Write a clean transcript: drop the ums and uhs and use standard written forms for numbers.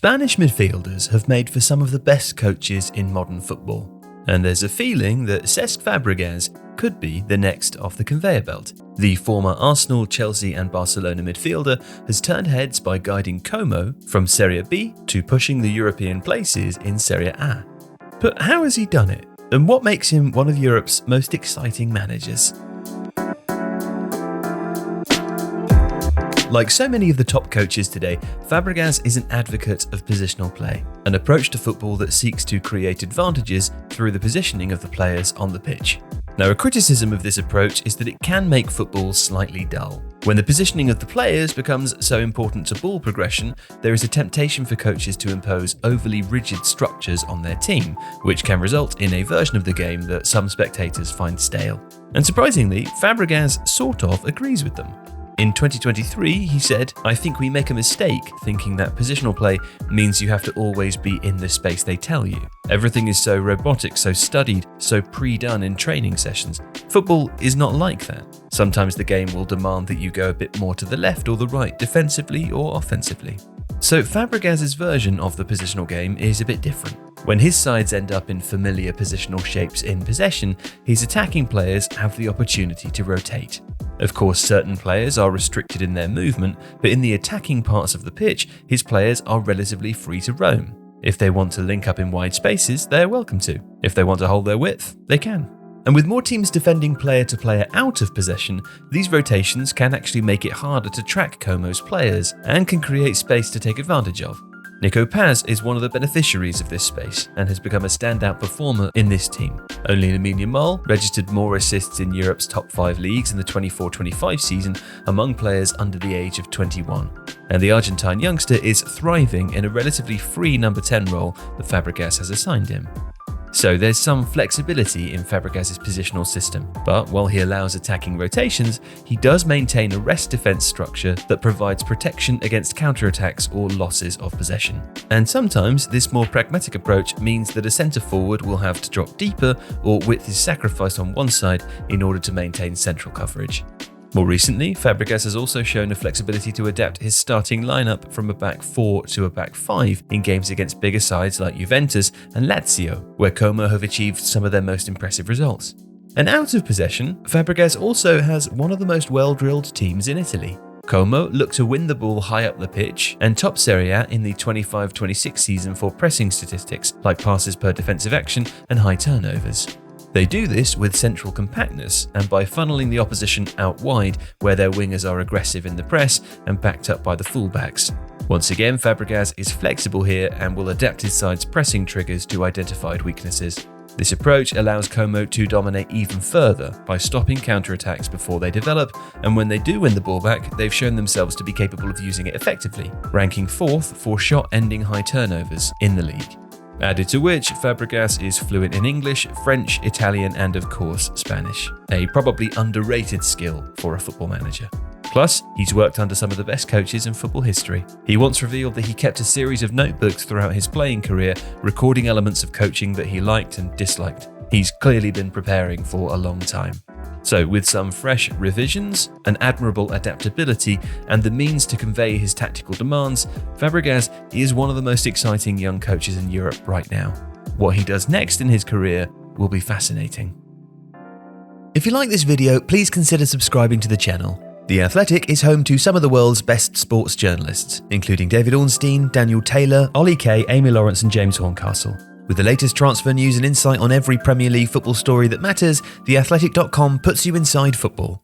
Spanish midfielders have made for some of the best coaches in modern football, and there's a feeling that Cesc Fabregas could be the next off the conveyor belt. The former Arsenal, Chelsea and Barcelona midfielder has turned heads by guiding Como from Serie B to pushing the European places in Serie A. But how has he done it, and what makes him one of Europe's most exciting managers? Like so many of the top coaches today, Fabregas is an advocate of positional play, an approach to football that seeks to create advantages through the positioning of the players on the pitch. Now, a criticism of this approach is that it can make football slightly dull. When the positioning of the players becomes so important to ball progression, there is a temptation for coaches to impose overly rigid structures on their team, which can result in a version of the game that some spectators find stale. And surprisingly, Fabregas sort of agrees with them. In 2023, he said, "I think we make a mistake thinking that positional play means you have to always be in the space they tell you. Everything is so robotic, so studied, so pre-done in training sessions. Football is not like that. Sometimes the game will demand that you go a bit more to the left or the right, defensively or offensively." So Fabregas' version of the positional game is a bit different. When his sides end up in familiar positional shapes in possession, his attacking players have the opportunity to rotate. Of course, certain players are restricted in their movement, but in the attacking parts of the pitch, his players are relatively free to roam. If they want to link up in wide spaces, they are welcome to. If they want to hold their width, they can. And with more teams defending player to player out of possession, these rotations can actually make it harder to track Como's players and can create space to take advantage of. Nico Paz is one of the beneficiaries of this space and has become a standout performer in this team. Only Lamine Yamal registered more assists in Europe's top 5 leagues in the 24-25 season among players under the age of 21. And the Argentine youngster is thriving in a relatively free number 10 role that Fabregas has assigned him. So there's some flexibility in Fabregas' positional system, but while he allows attacking rotations, he does maintain a rest defense structure that provides protection against counterattacks or losses of possession. And sometimes this more pragmatic approach means that a centre forward will have to drop deeper or width is sacrificed on one side in order to maintain central coverage. More recently, Fabregas has also shown a flexibility to adapt his starting lineup from a back 4 to a back 5 in games against bigger sides like Juventus and Lazio, where Como have achieved some of their most impressive results. And out of possession, Fabregas also has one of the most well-drilled teams in Italy. Como look to win the ball high up the pitch and top Serie A in the 25-26 season for pressing statistics like passes per defensive action and high turnovers. They do this with central compactness and by funneling the opposition out wide where their wingers are aggressive in the press and backed up by the fullbacks. Once again, Fabregas is flexible here and will adapt his side's pressing triggers to identified weaknesses. This approach allows Como to dominate even further by stopping counterattacks before they develop, and when they do win the ball back, they've shown themselves to be capable of using it effectively, ranking 4th for shot-ending high turnovers in the league. Added to which, Fabregas is fluent in English, French, Italian and of course Spanish, a probably underrated skill for a football manager. Plus, he's worked under some of the best coaches in football history. He once revealed that he kept a series of notebooks throughout his playing career, recording elements of coaching that he liked and disliked. He's clearly been preparing for a long time. So with some fresh revisions, an admirable adaptability, and the means to convey his tactical demands, Fabregas is one of the most exciting young coaches in Europe right now. What he does next in his career will be fascinating. If you like this video, please consider subscribing to the channel. The Athletic is home to some of the world's best sports journalists, including David Ornstein, Daniel Taylor, Ollie Kay, Amy Lawrence and James Horncastle. With the latest transfer news and insight on every Premier League football story that matters, theathletic.com puts you inside football.